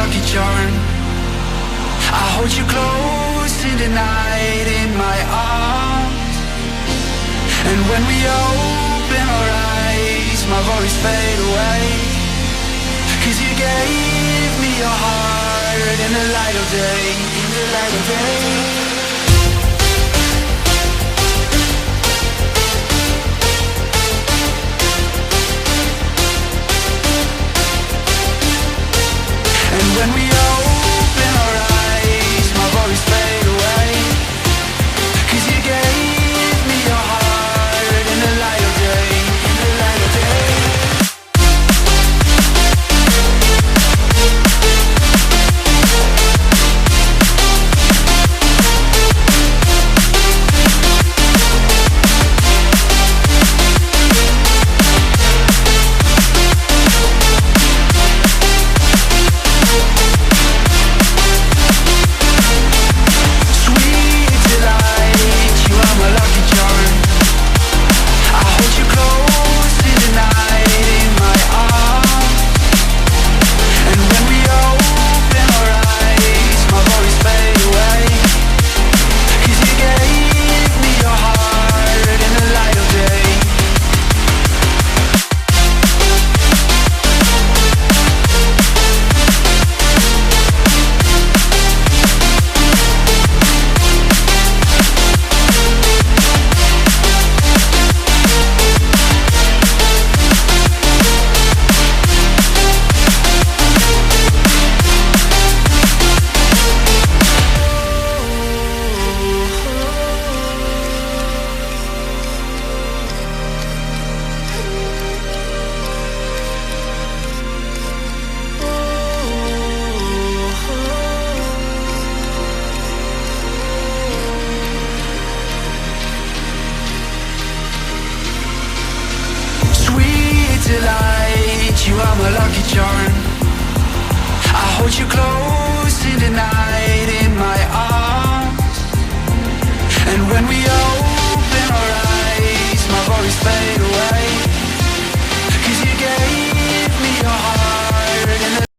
lucky charm. I hold you close in the night in my arms, and when we open our eyes, my worries fade away. 'Cause you gave me your heart in the light of day, in the light of day.